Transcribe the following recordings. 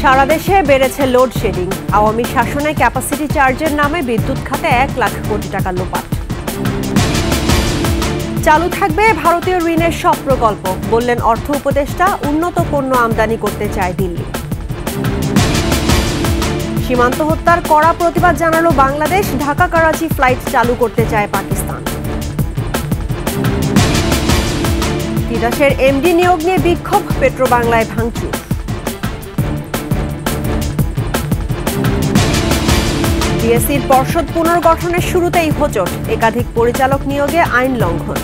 সারা দেশে বেড়েছে লোডশেডিং। আওয়ামী শাসনে ক্যাপাসিটি চার্জের নামে বিদ্যুৎ খাতে 1 লাখ কোটি টাকা লোপাট। চালু থাকবে ভারতীয় ঋণের সব প্রকল্প, বললেন অর্থ উপদেষ্টা। উন্নত পণ্য আমদানি করতে চায় দিল্লি। সীমান্ত হত্যার কড়া প্রতিবাদ জানালো বাংলাদেশ। ঢাকা করাচি ফ্লাইট চালু করতে চায় পাকিস্তান। তিতাসের এমডি নিয়োগ নিয়ে বিক্ষোভ, পেট্রোবাংলায় ভাঙচুর। ডিএসসির পর্ষদ পুনর্গঠনের শুরুতেই হোঁচট, একাধিক পরিচালক নিয়োগে আইন লঙ্ঘন।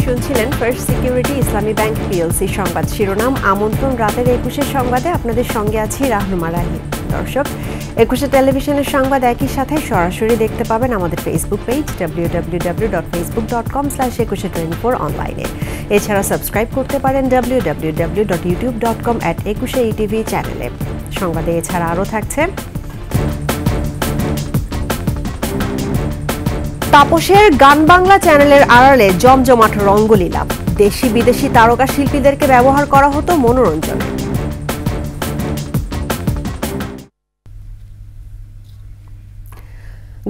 শুনছিলেন ফার্স্ট সিকিউরিটি ইসলামী ব্যাংক পিএলসি সংবাদ শিরোনাম। আমন্ত্রণ রাতের 21 সংবাদে আপনাদের সঙ্গে আছি রাহনুমা রাহি। দর্শক, 21 টেলিভিশনের সংবাদ একই সাথে সরাসরি দেখতে পাবেন আমাদের ফেসবুক পেজ www.facebook.com/2124 অনলাইনে। এছাড়া সাবস্ক্রাইব করতে পারেন www.youtube.com/21etv চ্যানেলে। সংবাদে এছাড়া আরও থাকছে তাপসের গান বাংলা চ্যানেলের আড়ালে জমজমাট রঙ্গলীলা। দেশি বিদেশি তারকা শিল্পীদেরকে ব্যবহার করা হতো মনোরঞ্জনে।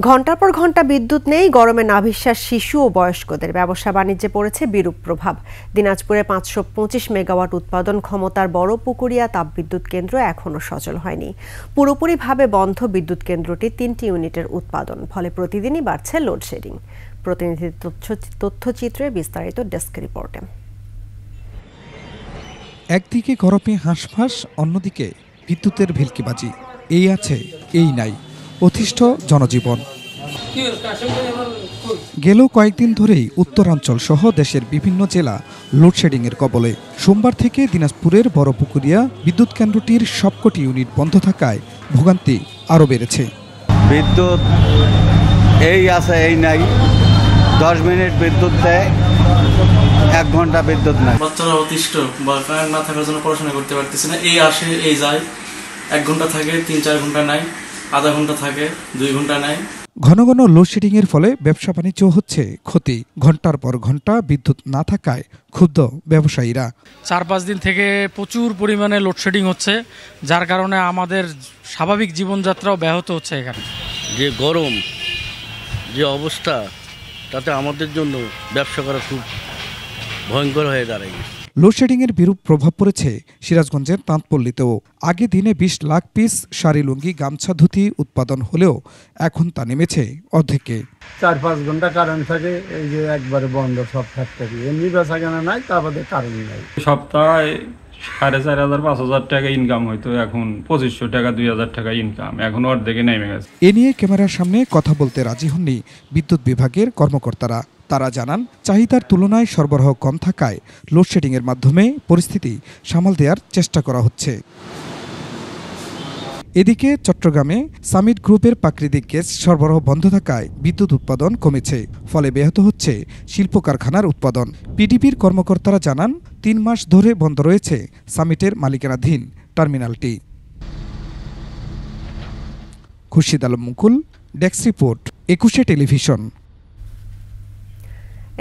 ঘণ্টার পর ঘণ্টা বিদ্যুৎ নেই, গরমে নাভিশ্বাস শিশু ও বয়স্কদের। ব্যবসা বাণিজ্যে পড়েছে বিরূপ প্রভাব। দিনাজপুরে 525 মেগাওয়াট উৎপাদন ক্ষমতার বড় পুকুরিয়া তাপবিদ্যুৎ কেন্দ্র এখনও সচল হয়নি। পুরোপুরিভাবে বন্ধ বিদ্যুৎ কেন্দ্রটি 3টি ইউনিটের উৎপাদন, ফলে প্রতিদিনই বাড়ছে লোডশেডিং। প্রতিনিধির তথ্যচিত্রে বিস্তারিত ডেস্ক রিপোর্টে। একদিকে গরমে হাঁসফাঁস, অন্যদিকে বিদ্যুতের ভেলকিবাজি। এই আছে এই নাই, অতিষ্ঠ জনজীবন। গেল কয়েকদিন ধরেই উত্তরাঞ্চল সহ দেশের বিভিন্ন জেলা লোডশেডিংয়ের কবলে। সোমবার থেকে দিনাজপুরের বড়পুকুরিয়া বিদ্যুৎ কেন্দ্রটির সবকটি ইউনিট বন্ধ থাকায় ভোগান্তি আরও বেড়েছে। বিদ্যুৎ এই আছে এই নাই, 10 মিনিট বিদ্যুৎ দেয়, 1 ঘন্টা বিদ্যুৎ নাই। বাচ্চারা অতিষ্ঠ বা কারেন্ট না থাকার জন্য পড়াশোনা করতে পারতেছে না। এই আসে এই যায়, 1 ঘন্টা থাকে, 3-4 ঘন্টা নাই, আধা ঘন্টা থাকে, 2 ঘন্টা নাই। ঘন ঘন লোডশেডিং এর ফলে ব্যবসা বাণিজ্য হচ্ছে ক্ষতি। ঘন্টার পর ঘন্টা বিদ্যুৎ না থাকায় ক্ষুব্ধ ব্যবসায়ীরা। 4-5 দিন থেকে প্রচুর পরিমাণে লোডশেডিং হচ্ছে, যার কারণে আমাদের স্বাভাবিক জীবনযাত্রাও ব্যাহত হচ্ছে। এখানে যে গরম, যে অবস্থা, তাতে আমাদের জন্য ব্যবসা করা খুব ভয়ঙ্কর হয়ে দাঁড়ায়। লোডশেডিং এর বিরূপ প্রভাব পড়েছে সিরাজগঞ্জের তাঁতপল্লীতেও। আগে দিনে 20 লাখ পিস শাড়ি, লুঙ্গি, গামছা, ধুতি উৎপাদন হলেও এখন তা নেমেছে অর্ধেকে। 4-5 ঘন্টা কারেন্ট থাকে, এই যে একবারে বন্ধ সব ফ্যাক্টরি। এমনি বেচা কেনা নাই, তারপরে কারেন্ট নাই। সপ্তাহে 4,500-5,000 টাকা ইনকাম হইতো, এখন 2500 টাকা 2,000 টাকা ইনকাম, এখন অর্ধেকে নেমে গেছে। এ নিয়ে ক্যামেরার সামনে কথা বলতে রাজি হননি বিদ্যুৎ বিভাগের কর্মকর্তারা। তারা জানান, চাহিদার তুলনায় সরবরাহ কম থাকায় লোডশেডিং এর মাধ্যমে পরিস্থিতি সামাল দেওয়ার চেষ্টা করা হচ্ছে। এদিকে চট্টগ্রামে সামিট গ্রুপের প্রাকৃতিক গ্যাস সরবরাহ বন্ধ থাকায় বিদ্যুৎ উৎপাদন কমেছে, ফলে ব্যাহত হচ্ছে শিল্প কারখানার উৎপাদন। পিডিবির কর্মকর্তারা জানান, 3 মাস ধরে বন্ধ রয়েছে সামিটের মালিকানাধীন টার্মিনালটি। খুরশিদ আলম মুকুল, ডেস্ক রিপোর্ট, 21 টেলিভিশন।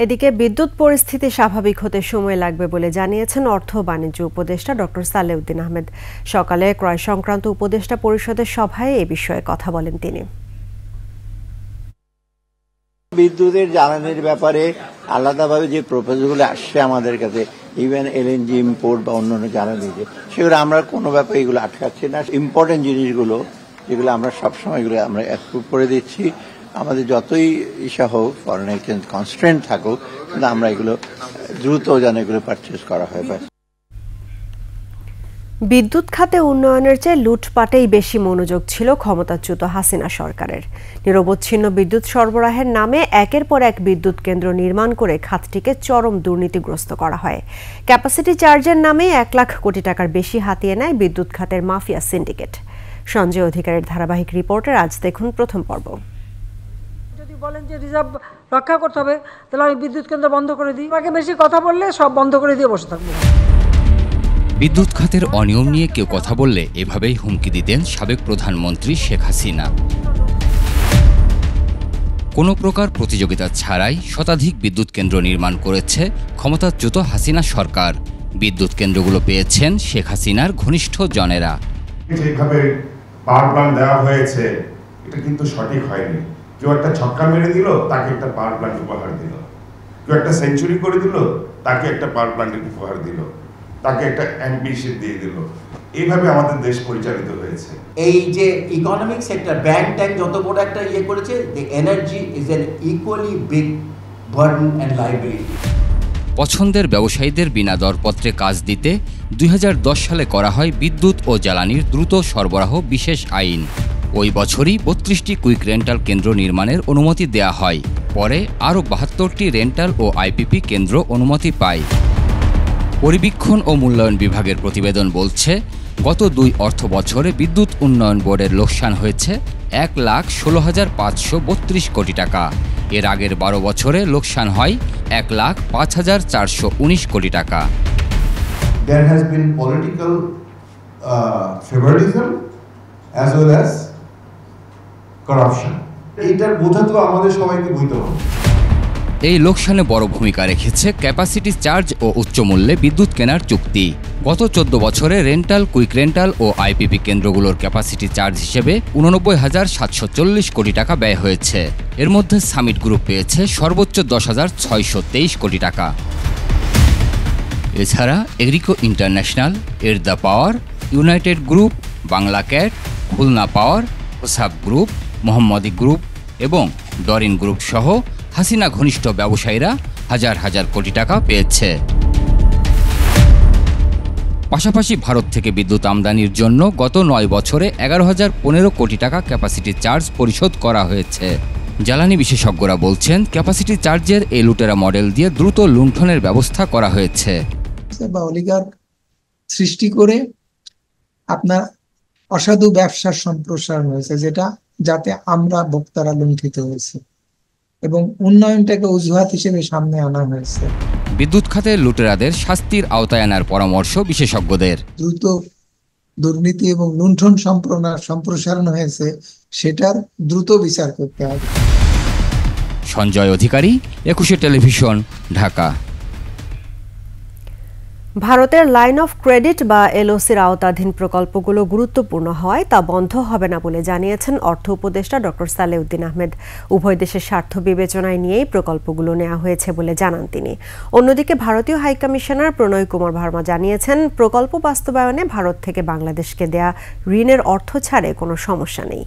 এদিকে বিদ্যুৎ পরিস্থিতি স্বাভাবিক হতে সময় লাগবে বলে জানিয়েছেন অর্থ বাণিজ্য উপদেষ্টা ডক্টর সালেউদ্দিন আহমেদ। সকালে ক্রয় সংক্রান্ত উপদেষ্টা পরিষদের সভায় এ বিষয়ে কথা বলেন তিনি। বিদ্যুতের জ্বালানির ব্যাপারে আলাদাভাবে যে প্রপোজালগুলো আসছে আমাদের কাছে, ইভেন এলএনজি ইম্পোর্ট বা অন্যান্য জ্বালানি, সেগুলো আমরা কোনো ব্যাপারে এগুলো আটকাচ্ছি না। ইম্পর্টেন্ট জিনিসগুলো যেগুলো আমরা সবসময় এগুলো আমরা অ্যাপ্রুভ করে দিচ্ছি। আমাদের যতই ইচ্ছা হোক, ফরেন এক্সচেঞ্জ কনস্ট্রেন্ট থাকুক, কিন্তু আমরা এগুলো দ্রুত যেন এগুলো পারচেজ করা হয়। বিদ্যুৎ খাতে উন্নয়নের চেয়ে লুটপাটেই বেশি মনোযোগ ছিল ক্ষমতাচ্যুত হাসিনা সরকারের। নিরবচ্ছিন্ন বিদ্যুৎ সরবরাহের নামে একের পর এক বিদ্যুৎ কেন্দ্র নির্মাণ করে খাতটিকে চরম দুর্নীতিগ্রস্ত করা হয়। ক্যাপাসিটি চার্জের নামে 1 লাখ কোটি টাকার বেশি হাতিয়ে নেয় বিদ্যুৎ খাতের মাফিয়া সিন্ডিকেট। সঞ্জয় অধিকারের ধারাবাহিক রিপোর্টের আজ দেখুন প্রথম পর্ব। বলেন যে রিজার্ভ রক্ষা করতে হবে, তাহলে আমি বিদ্যুৎ কেন্দ্র বন্ধ করে দিই। আমাকে বেশি কথা বললে সব বন্ধ করে দিয়ে বসে থাকবো। বিদ্যুৎ খাতের অনিয়ম নিয়ে কেউ কথা বললে এভাবেই হুমকি দিতেন সাবেক প্রধানমন্ত্রী শেখ হাসিনা। কোনো প্রকার প্রতিযোগিতা ছাড়াই শতাধিক বিদ্যুৎ কেন্দ্র নির্মাণ করেছে ক্ষমতাচ্যুত হাসিনা সরকার। বিদ্যুৎ কেন্দ্রগুলো পেয়েছেন শেখ হাসিনার ঘনিষ্ঠ জনেরা। যেভাবে পাওয়ার প্ল্যান্ট দেওয়া হয়েছে এটা কিন্তু সঠিক হয়নি। কেউ একটা ছক্কা মেরে দিল, তাকে একটা পাওয়ার প্ল্যান্ট উপহার দিল। কেউ একটা সেঞ্চুরি করে দিল, তাকে একটা পাওয়ার প্ল্যান্টের উপহার দিল, তাকে একটা এমপিশিপ দিয়ে দিল। এইভাবে আমাদের দেশ পরিচালিত হয়েছে। এই যে ইকোনমিক সেক্টর ব্যাংক ট্যাঙ্ক যত বড় একটা ইয়ে করেছে, the energy is an equally big burden and liability. পছন্দের ব্যবসায়ীদের বিনা দরপত্রে কাজ দিতে 2010 সালে করা হয় বিদ্যুৎ ও জ্বালানির দ্রুত সরবরাহ বিশেষ আইন। ওই বছরই 32টি কুইক রেন্টাল কেন্দ্র নির্মাণের অনুমতি দেয়া হয়। পরে আরও 72টি রেন্টাল ও আইপিপি কেন্দ্র অনুমতি পায়। পরিবীক্ষণ ও মূল্যায়ন বিভাগের প্রতিবেদন বলছে, গত 2 অর্থ বছরে বিদ্যুৎ উন্নয়ন বোর্ডের লোকসান হয়েছে 1,16,532 কোটি টাকা। এর আগের 12 বছরে লোকসান হয় 1,05,419 কোটি টাকা। There has been political favoritism as well as corruption. এইটার বোঝা তো আমাদের সবাইকে বুঝতে হবে। এই লোকসানে বড় ভূমিকা রেখেছে ক্যাপাসিটি চার্জ ও উচ্চ মূল্যে বিদ্যুৎ কেনার চুক্তি। গত 14 বছরে রেন্টাল, কুইক রেন্টাল ও আইপিপি কেন্দ্রগুলোর ক্যাপাসিটি চার্জ হিসেবে 89,740 কোটি টাকা ব্যয় হয়েছে। এর মধ্যে সামিট গ্রুপ পেয়েছে সর্বোচ্চ 10,623 কোটি টাকা। এছাড়া Agrico international, Erda power, united group, Bangla cat, Khulna power, ওসাব গ্রুপ, মোহাম্মদী গ্রুপ এবং ডরিন গ্রুপ সহ হাসিনা ঘনিষ্ঠ ব্যবসায়ীরা হাজার হাজার কোটি টাকা পেয়েছে। পাশাপাশি ভারত থেকে বিদ্যুৎ আমদানির জন্য গত 9 বছরে 11,015 কোটি টাকা ক্যাপাসিটি চার্জ পরিশোধ করা হয়েছে। জ্বালানি বিশেষজ্ঞরা বলছেন, ক্যাপাসিটি চার্জের এই লুটেরা মডেল দিয়ে দ্রুত লুণ্ঠনের ব্যবস্থা করা হয়েছে। অলিগার্ক সৃষ্টি করে আপনার অসাধু ব্যবসার সম্প্রসারণ হয়েছে, যাতে আমরা ভোক্তারা লুণ্ঠিত হয়েছে এবং উন্নয়নটাকে অজুহাত হিসেবে সামনে আনা হয়েছে। বিদ্যুৎ খাতের লুটেরাদের শাস্তির আওতায় আনার পরামর্শ বিশেষজ্ঞদের। দ্রুত দুর্নীতি এবং লুণ্ঠন সম্প্রসারণ হয়েছে, সেটার দ্রুত বিচার করতে হবে। সঞ্জয় অধিকারী, 21 টেলিভিশন, ঢাকা। ভারতের লাইন অফ ক্রেডিট বা এলওসির আওতাধীন প্রকল্পগুলো গুরুত্বপূর্ণ হওয়ায় তা বন্ধ হবে না বলে জানিয়েছেন অর্থ উপদেষ্টা ডক্টর সালেউদ্দিন আহমেদ। উভয় দেশের স্বার্থ বিবেচনায় নিয়েই প্রকল্পগুলো নেওয়া হয়েছে বলে জানান তিনি। অন্যদিকে ভারতীয় হাইকমিশনার প্রণয় কুমার ভার্মা জানিয়েছেন, প্রকল্প বাস্তবায়নে ভারত থেকে বাংলাদেশকে দেয়া ঋণের অর্থ ছাড়ে কোনো সমস্যা নেই।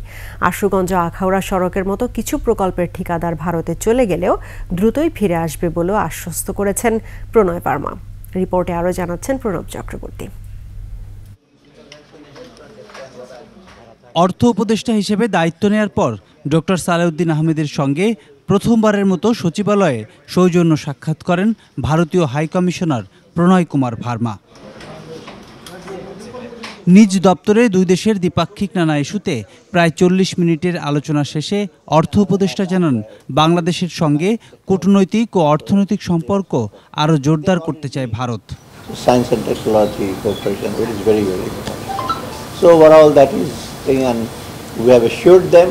আশুগঞ্জ আখাউড়া সড়কের মতো কিছু প্রকল্পের ঠিকাদার ভারতে চলে গেলেও দ্রুতই ফিরে আসবে বলেও আশ্বস্ত করেছেন প্রণয় ভার্মা। রিপোর্টে আরও জানাচ্ছেন প্রণব চক্রবর্তী। অর্থ উপদেষ্টা হিসেবে দায়িত্ব নেয়ার পর ডক্টর সালেউদ্দিন আহমেদের সঙ্গে প্রথমবারের মতো সচিবালয়ে সৌজন্য সাক্ষাৎ করেন ভারতীয় হাইকমিশনার প্রণয় কুমার ভার্মা। নিজ দপ্তরে 2 দেশের দ্বিপাক্ষিক নানা ইস্যুতে প্রায় 40 মিনিটের আলোচনা শেষে অর্থ উপদেষ্টা জানান, বাংলাদেশের সঙ্গে কূটনৈতিক ও অর্থনৈতিক সম্পর্ক আরও জোরদার করতে চায় Bharat. Science and technology cooperation is very, very important. So overall that is thing, and we have assured them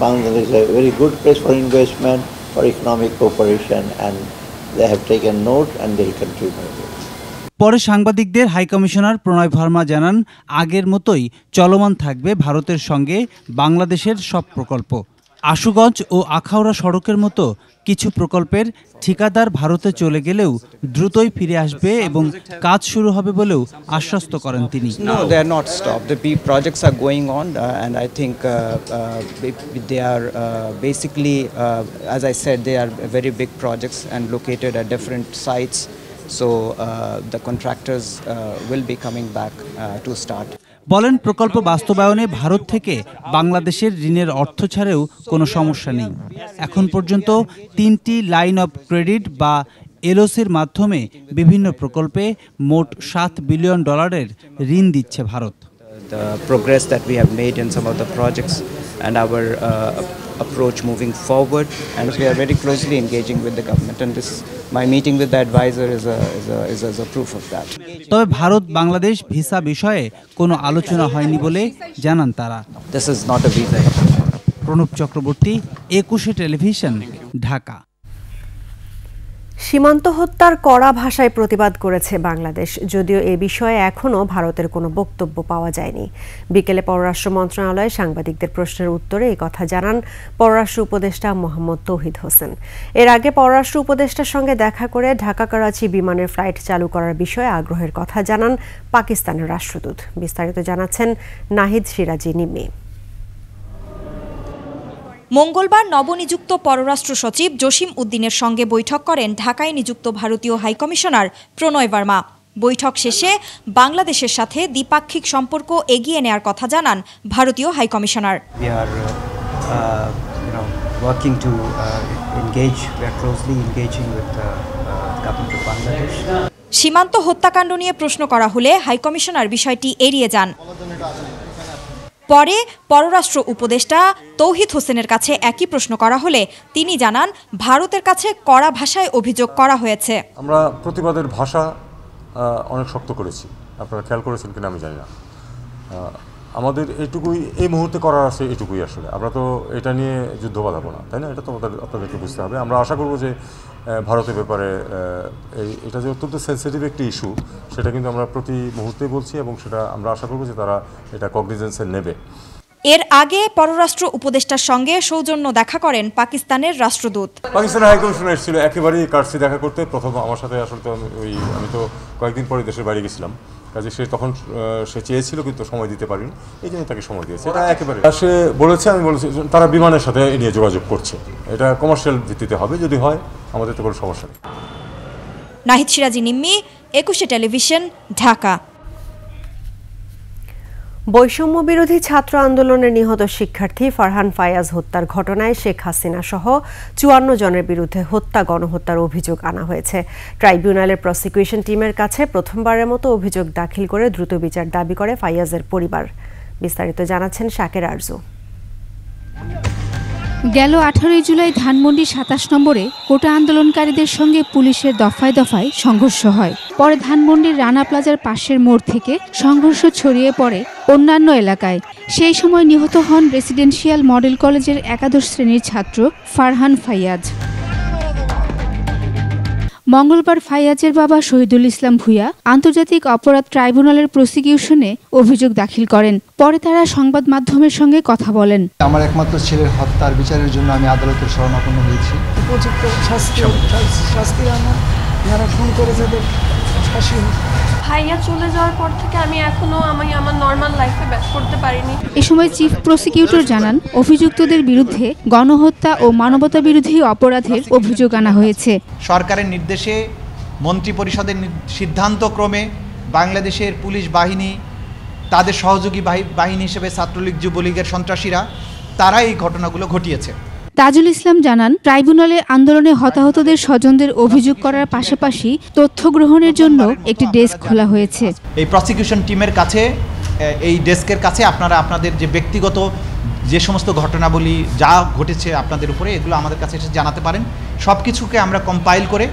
Bangladesh is a very good place for investment, for economic cooperation, and they have taken note and they will continue. পরে সাংবাদিকদের high commissioner প্রণয় ভার্মা জানান, আগের মতোই চলমান থাকবে ভারতের সঙ্গে বাংলাদেশের সব প্রকল্প। আশুগঞ্জ ও আখাউড়া সড়কের মতো কিছু প্রকল্পের ঠিকাদার ভারতে চলে গেলেও দ্রুতই ফিরে আসবে এবং কাজ শুরু হবে বলেও আশ্বস্ত করেন তিনি। No, they are not stopped. The projects are going on, and I think they are basically, as I said, they are very big projects and located at different sites. So the contractors will be coming back to start. বলেন, প্রকল্প বাস্তবায়নে ভারত থেকে বাংলাদেশের ঋণের অর্থ ছাড়েও কোনো সমস্যা নেই। এখন পর্যন্ত 3টি লাইন অফ ক্রেডিট বা এলওসির মাধ্যমে বিভিন্ন প্রকল্পে মোট $7 বিলিয়ন ঋণ দিচ্ছে Bharat. The progress that we have made in some of the projects and our approach moving forward, and we are very closely engaging with the government, and my meeting with the advisor is a proof of that. তবে Bharat Bangladesh visa বিষয়ে কোনো আলোচনা হয়নি বলে জানান তারা। This is not a visa. Pranab Chakraborty, 21 television, Dhaka. সীমান্ত হত্যার কড়া ভাষায় প্রতিবাদ করেছে বাংলাদেশ, যদিও এ বিষয়ে এখনও ভারতের কোনো বক্তব্য পাওয়া যায়নি। বিকেলে পররাষ্ট্র মন্ত্রণালয়ে সাংবাদিকদের প্রশ্নের উত্তরে এই কথা জানান পররাষ্ট্র উপদেষ্টা মোহাম্মদ তৌহিদ হোসেন। এর আগে পররাষ্ট্র উপদেষ্টার সঙ্গে দেখা করে ঢাকা করাচি বিমানের ফ্লাইট চালু করার বিষয়ে আগ্রহের কথা জানান পাকিস্তানের রাষ্ট্রদূত। বিস্তারিত জানাচ্ছেন নাহিদ সিরাজি নিম্মি। মঙ্গলবার নবনিযুক্ত পররাষ্ট্র সচিব জসিম উদ্দিনের সঙ্গে বৈঠক করেন ঢাকায় নিযুক্ত ভারতীয় হাইকমিশনার প্রণয় ভার্মা। বৈঠক শেষে বাংলাদেশের সাথে দ্বিপাক্ষিক সম্পর্ক এগিয়ে নেওয়ার কথা জানান ভারতীয় হাইকমিশনার। সীমান্ত হত্যাকাণ্ড নিয়ে প্রশ্ন করা হলে হাইকমিশনার বিষয়টি এড়িয়ে যান। পরে পররাষ্ট্র উপদেষ্টা তৌহিদ হোসেনের কাছে একই প্রশ্ন করা হলে তিনি জানান ভারতের কাছে কড়া ভাষায় অভিযোগ করা হয়েছে। আমরা প্রতিবাদের ভাষা অনেক শক্ত করেছি, আপনারা খেয়াল করেছেন কিনা আমি জানি না। আমাদের এটুকুই এই মুহূর্তে করার আছে, এটুকুই আসলে। আমরা তো এটা নিয়ে যুদ্ধ বাঁধাবো না, তাই না? এটা তো আপনাদেরকে বুঝতে হবে। আমরা আশা করবো যে ভারতের ব্যাপারে এটা যে অত্যন্ত সেন্সিটিভ একটি ইস্যু, সেটা কিন্তু আমরা প্রতি মুহূর্তে বলছি, এবং সেটা আমরা আশা করবো যে তারা এটা কগনিজেন্সে নেবে। এর আগে পররাষ্ট্র উপদেষ্টার সঙ্গে সৌজন্য দেখা করেন পাকিস্তানের রাষ্ট্রদূত। পাকিস্তানের হাইকমিশনার এসেছিল একেবারেই কার্সি দেখা করতে। প্রথম আমার সাথে আসলে তো আমি তো কয়েকদিন পরে দেশের বাইরে গেছিলাম, কাজে সে তখন সে চেয়েছিল কিন্তু সময় দিতে পারিনি, এই জন্য তাকে সময় দিয়েছে। এটা একেবারে সে বলেছে, আমি বলেছি তারা বিমানের সাথে এ নিয়ে যোগাযোগ করছে, এটা কমার্শিয়াল ভিত্তিতে হবে, যদি হয় আমাদের তো কোনো সমস্যা নেই। নাহিদ সিরাজি নিম্মি, 21 টেলিভিশন, ঢাকা। বৈষম্য বিরোধী ছাত্র আন্দোলনে নিহত শিক্ষার্থী ফারহান ফায়াজ হত্যার ঘটনায় শেখ হাসিনা সহ 54 জনের বিরুদ্ধে গণহত্যার অভিযোগ আনা হয়েছে। ট্রাইব্যুনালের প্রসিকিউশন টিমের কাছে প্রথমবারের মতো অভিযোগ দাখিল করে দ্রুত বিচার দাবি করে ফায়াজের পরিবার। বিস্তারিত জানাচ্ছেন শাকের আরজু। গেল 18 জুলাই ধানমন্ডি 27 নম্বরে কোটা আন্দোলনকারীদের সঙ্গে পুলিশের দফায় দফায় সংঘর্ষ হয়। পরে ধানমন্ডির রানা প্লাজার পাশের মোড় থেকে সংঘর্ষ ছড়িয়ে পড়ে অন্যান্য এলাকায়। সেই সময় নিহত হন রেসিডেন্সিয়াল মডেল কলেজের একাদশ শ্রেণীর ছাত্র ফারহান ফায়াজ। মঙ্গলবার ফায়াজের বাবা শহীদুল ইসলাম ভূঁইয়া আন্তর্জাতিক অপরাধ ট্রাইব্যুনালের প্রসিকিউশনে অভিযোগ দাখিল করেন। পরে তারা সংবাদ মাধ্যমের সঙ্গে কথা বলেন। আমার একমাত্র ছেলের হত্যার বিচারের জন্য আমি আদালতের শরণাপন্ন হয়েছি। উপযুক্ত শাস্তি যারা খুন করেছে ফাঁসি হোক। ভাইয়া চলে যাওয়ার পর থেকে আমি আমার নরমাল লাইফে ব্যাক করতে পারিনি। এ সময় চিফ প্রসিকিউটর জানান অভিযুক্তদের বিরুদ্ধে গণহত্যা ও মানবতা বিরোধী অপরাধের অভিযোগ আনা হয়েছে। সরকারের নির্দেশে মন্ত্রিপরিষদের সিদ্ধান্ত ক্রমে বাংলাদেশের পুলিশ বাহিনী, তাদের সহযোগী বাহিনী হিসেবে ছাত্রলীগ, যুবলীগের সন্ত্রাসীরা, তারা এই ঘটনাগুলো ঘটিয়েছে। তাজুল ইসলাম জানান ট্রাইব্যুনালে আন্দোলনে হতাহতদের স্বজনদের অভিযোগ করার পাশাপাশি তথ্য গ্রহণের জন্য একটি ডেস্ক খোলা হয়েছে। এই প্রসিকিউশন টিমের কাছে, এই ডেস্কের কাছে আপনারা আপনাদের যে ব্যক্তিগত যে সমস্ত ঘটনাবলী যা ঘটেছে আপনাদের উপরে, এগুলো আমাদের কাছে এসে জানাতে পারেন। সব কিছুকে আমরা কম্পাইল করে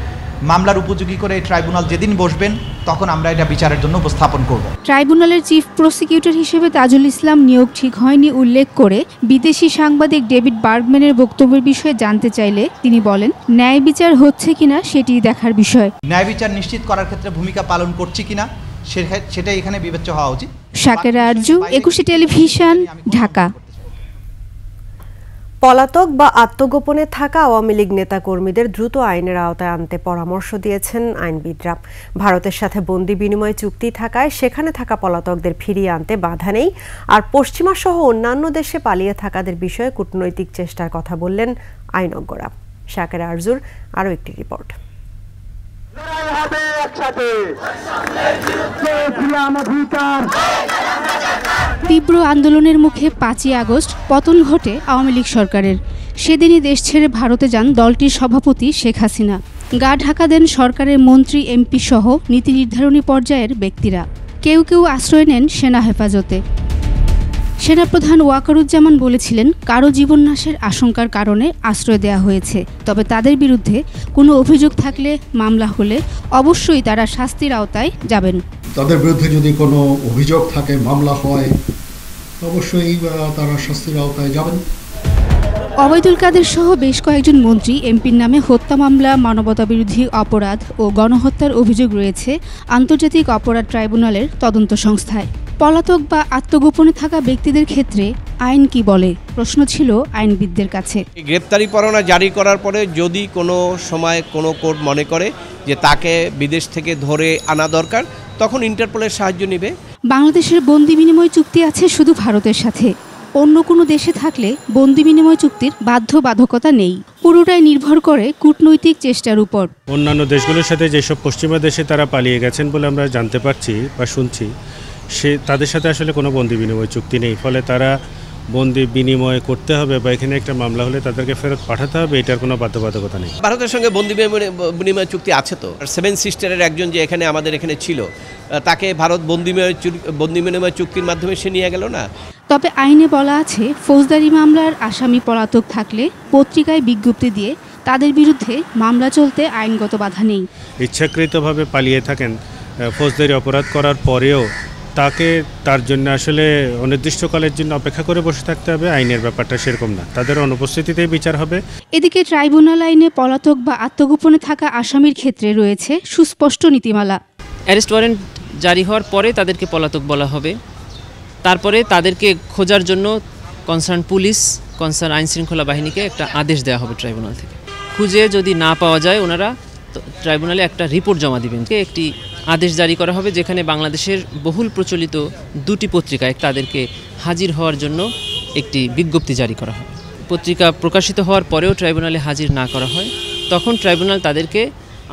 মামলার উপযোগী করে ট্রাইব্যুনাল যেদিন বসবেন তখন আমরা এটা বিচারের জন্য উপস্থাপন করব। ট্রাইব্যুনালের চিফ প্রসিকিউটর হিসেবে তাজুল ইসলাম নিয়োগ ঠিক হয়নি উল্লেখ করে বিদেশি সাংবাদিক ডেভিড বার্গম্যানের বক্তব্যের বিষয়ে জানতে চাইলে তিনি বলেন, ন্যায় বিচার হচ্ছে কিনা সেটি দেখার বিষয়। ন্যায় বিচার নিশ্চিত করার ক্ষেত্রে ভূমিকা পালন করছি কিনা সেটাই এখানে বিবেচ্য হওয়া উচিত। শাকের আরজু, 21 টেলিভিশন, ঢাকা। পলাতক বা আত্মগোপনে থাকা আওয়ামী লীগ নেতাকর্মীদের দ্রুত আইনের আওতায় আনতে পরামর্শ দিয়েছেন আইনবিদরা। ভারতের সাথে বন্দি বিনিময় চুক্তি থাকায় সেখানে থাকা পলাতকদের ফিরিয়ে আনতে বাধা নেই। আর পশ্চিমা সহ অন্যান্য দেশে পালিয়ে থাকাদের বিষয়ে কূটনৈতিক চেষ্টার কথা বললেন আইনজ্ঞরা। শাকের আরজুর আরও একটি রিপোর্ট। তীব্র আন্দোলনের মুখে 5ই আগস্ট পতন ঘটে আওয়ামী লীগ সরকারের। সেদিনই দেশ ছেড়ে ভারতে যান দলটির সভাপতি শেখ হাসিনা। গা ঢাকা দেন সরকারের মন্ত্রী, এমপি সহ নীতি নির্ধারণী পর্যায়ের ব্যক্তিরা। কেউ কেউ আশ্রয় নেন সেনা হেফাজতে। সেনাপ্রধান ওয়াকারুজ্জামান বলেছিলেন, কারো জীবননাশের আশঙ্কার কারণে আশ্রয় দেওয়া হয়েছে, তবে তাদের বিরুদ্ধে কোনো অভিযোগ থাকলে, মামলা হলে অবশ্যই তারা শাস্তির আওতায় যাবেন। তাদের বিরুদ্ধে যদি কোনো অভিযোগ থাকে, মামলা হয়, অবশ্যই তারা শাস্তির আওতায় যাবেন। ওবায়দুল কাদের সহ বেশ কয়েকজন মন্ত্রী, এমপির নামে হত্যা মামলা, মানবতাবিরোধী অপরাধ ও গণহত্যার অভিযোগ রয়েছে আন্তর্জাতিক অপরাধ ট্রাইব্যুনালের তদন্ত সংস্থায়। পলাতক বা আত্মগোপনে থাকা ব্যক্তিদের ক্ষেত্রে আইন কি বলে, প্রশ্ন ছিল আইনবিদদের কাছে। গ্রেপ্তারি পরোয়ানা জারি করার পরে যদি কোনো সময় কোনো কোর্ট মনে করে যে তাকে বিদেশ থেকে ধরে আনা দরকার, তখন ইন্টারপোলের সাহায্য নেবে। বাংলাদেশের বন্দি বিনিময় চুক্তি আছে শুধু ভারতের সাথে, অন্য কোনো দেশে থাকলে বন্দি বিনিময় চুক্তির বাধ্যবাধকতা নেই। পুরোটাই নির্ভর করে কূটনৈতিক চেষ্টার উপর। অন্যান্য দেশগুলোর সাথে যেসব পশ্চিমা দেশে তারা পালিয়ে গেছেন বলে আমরা জানতে পারছি বা শুনছি, তাদের সাথে আসলে কোনো বন্দি বিনিময় চুক্তি নেই। ফলে তারা বন্দি বিনিময় করতে হবে বা এখানে একটা মামলা হলে তাদেরকে ফেরত পাঠাতে হবে, এটার কোনো বাধ্যবাধকতা নেই। ভারতের সঙ্গে বন্দি বিনিময় চুক্তি আছে তো। সেভেন সিস্টারের একজন যে এখানে আমাদের এখানে ছিল, তাকে ভারত বন্দি বিনিময় চুক্তির মাধ্যমে সে নিয়ে গেল না। তবে আইনে বলা আছে, ফৌজদারি মামলার আসামি পলাতক থাকলে পত্রিকায় বিজ্ঞপ্তি দিয়ে তাদের বিরুদ্ধে মামলা চলতে আইনগত বাধা নেই। ইচ্ছাকৃতভাবে পালিয়ে থাকেন ফৌজদারি অপরাধ করার পরেও তাকে তার জন্য আসলে অনির্দিষ্টকালের জন্য অপেক্ষা করে বসে থাকতে হবে, আইনের ব্যাপারটা সেরকম না, তাদের অনুপস্থিতিতেই বিচার হবে। এদিকে ট্রাইব্যুনাল আইনে পলাতক বা আত্মগোপনে থাকা আসামির ক্ষেত্রে রয়েছে সুস্পষ্ট নীতিমালা। অ্যারেস্ট ওয়ারেন্ট জারি হওয়ার পরে তাদেরকে পলাতক বলা হবে, তারপরে তাদেরকে খোঁজার জন্য কনসার্ন পুলিশ, কনসার্ন আইন শৃঙ্খলা বাহিনীকে একটা আদেশ দেওয়া হবে ট্রাইব্যুনাল থেকে। খুঁজে যদি না পাওয়া যায়, ওনারা ট্রাইব্যুনালে একটা রিপোর্ট জমা দিবেন। একটি আদেশ জারি করা হবে যেখানে বাংলাদেশের বহুল প্রচলিত দুটি পত্রিকায় তাদেরকে হাজির হওয়ার জন্য একটি বিজ্ঞপ্তি জারি করা হয়। পত্রিকা প্রকাশিত হওয়ার পরেও ট্রাইব্যুনালে হাজির না করা হয়, তখন ট্রাইব্যুনাল তাদেরকে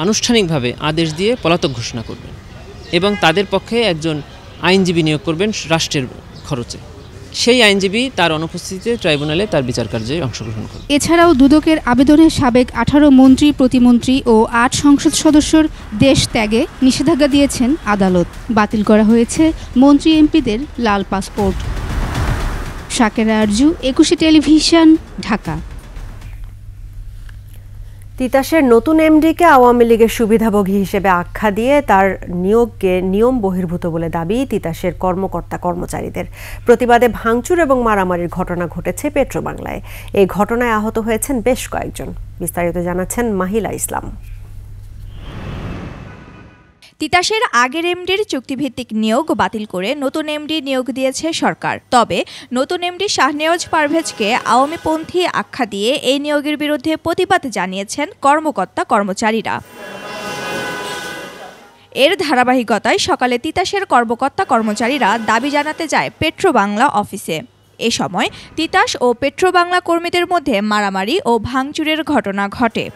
আনুষ্ঠানিকভাবে আদেশ দিয়ে পলাতক ঘোষণা করবেন এবং তাদের পক্ষে একজন আইনজীবী নিয়োগ করবেন রাষ্ট্রের খরচে। সেই আইনজীবী তার অনুপস্থিতিতে ট্রাইব্যুনালে তার বিচার কার্যে অংশগ্রহণ করবে। এছাড়াও দুদকের আবেদনে সাবেক 18 মন্ত্রী, প্রতিমন্ত্রী ও 8 সংসদ সদস্যর দেশ ত্যাগে নিষেধাজ্ঞা দিয়েছেন আদালত। বাতিল করা হয়েছে মন্ত্রী এমপিদের লাল পাসপোর্ট। শাকেরা আরজু, 21 টেলিভিশন, ঢাকা। তিতাসের নতুন এমডিকে আওয়ামী লীগের সুবিধাভোগী হিসেবে আখ্যা দিয়ে তার নিয়োগকে নিয়ম বহির্ভূত বলে দাবি তিতাসের কর্মকর্তা কর্মচারীদের। প্রতিবাদে ভাঙচুর এবং মারামারির ঘটনা ঘটেছে পেট্রোবাংলায়। এই ঘটনায় আহত হয়েছেন বেশ কয়েকজন। বিস্তারিত জানাচ্ছেন মাহিলা ইসলাম। তিতাসের আগের এমডির চুক্তিভিত্তিক নিয়োগ বাতিল করে নতুন এমডি নিয়োগ দিয়েছে সরকার। তবে নতুন এমডি শাহনেওয়াজ পারভেজকে আওয়ামীপন্থী আখ্যা দিয়ে এই নিয়োগের বিরুদ্ধে প্রতিবাদ জানিয়েছেন কর্মকর্তা কর্মচারীরা। এর ধারাবাহিকতায় সকালে তিতাসের কর্মকর্তা কর্মচারীরা দাবি জানাতে যায় পেট্রোবাংলা অফিসে। এ সময় তিতাস ও পেট্রোবাংলা কর্মীদের মধ্যে মারামারি ও ভাঙচুরের ঘটনা ঘটে।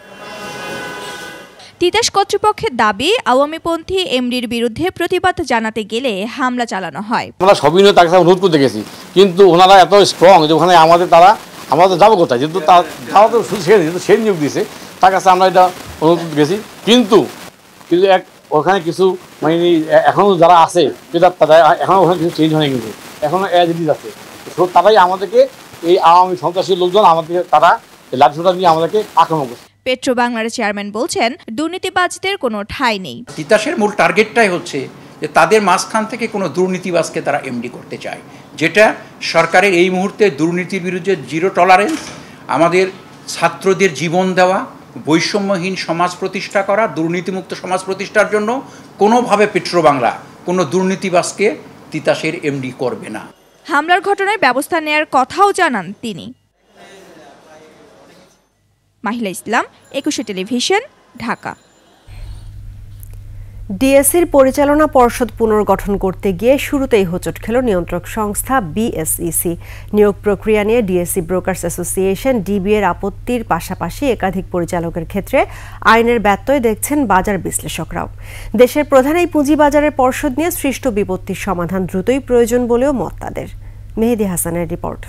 তিতাস কর্তৃপক্ষের দাবি, আওয়ামীপন্থী এমডির বিরুদ্ধে প্রতিবাদ জানাতে গেলে হামলা চালানো হয়। আমরা সবই নিয়ে তাকে অনুরোধ করতে গেছি, কিন্তু ওনারা এত স্ট্রং যে ওখানে আমাদের যাবো কোথায়, যেহেতু তারা তো সে নিয়োগ দিয়েছে, তার কাছে আমরা এটা অনুরোধ করতে গেছি। কিন্তু ওখানে কিছু মানে এখনো যারা আছে তারা এখনো ওখানে কিছু চেঞ্জ হয়নি, কিন্তু এখনো অ্যাজ ইট ইজ আছে। তারাই আমাদেরকে এই আওয়ামী সন্ত্রাসী লোকজন আমাদেরকে তারা লাঠিসোঁটা নিয়ে আমাদেরকে আক্রমণ করছে। পেট্রোবাংলার চেয়ারম্যান বলছেন, দুর্নীতিবাজদের কোনো ঠাঁই নেই। তিতাসের মূল টার্গেটটাই হচ্ছে যে তাদের মাঝখান থেকে কোনো দুর্নীতিবাজকে তারা এমডি করতে চায়, যেটা সরকারের এই মুহূর্তে দুর্নীতির বিরুদ্ধে জিরো টলারেন্স, আমাদের ছাত্রদের জীবন দেওয়া, বৈষম্যহীন সমাজ প্রতিষ্ঠা করা, দুর্নীতিমুক্ত সমাজ প্রতিষ্ঠার জন্য কোনোভাবে পেট্রোবাংলা কোনো দুর্নীতিবাজকে তিতাসের এমডি করবে না। হামলার ঘটনায় ব্যবস্থা নেয়ার কথাও জানান তিনি। মাহিলা ইসলাম, 21 টেলিভিশন, ঢাকা। ডিএসসির পরিচালনা পর্ষদ পুনর্গঠন করতে গিয়ে শুরুতেই হোঁচট খেল নিয়ন্ত্রক সংস্থা বিএসইসি। নিয়োগ প্রক্রিয়া নিয়ে ডিএসসি ব্রোকার্স অ্যাসোসিয়েশন ডিবি এর আপত্তির পাশাপাশি একাধিক পরিচালকের ক্ষেত্রে আইনের ব্যত্যয় দেখছেন বাজার বিশ্লেষকরাও। দেশের প্রধান এই পুঁজিবাজারের পর্ষদ নিয়ে সৃষ্ট বিপত্তির সমাধান দ্রুতই প্রয়োজন বলেও মত তাদের। মেহেদি হাসানের রিপোর্ট।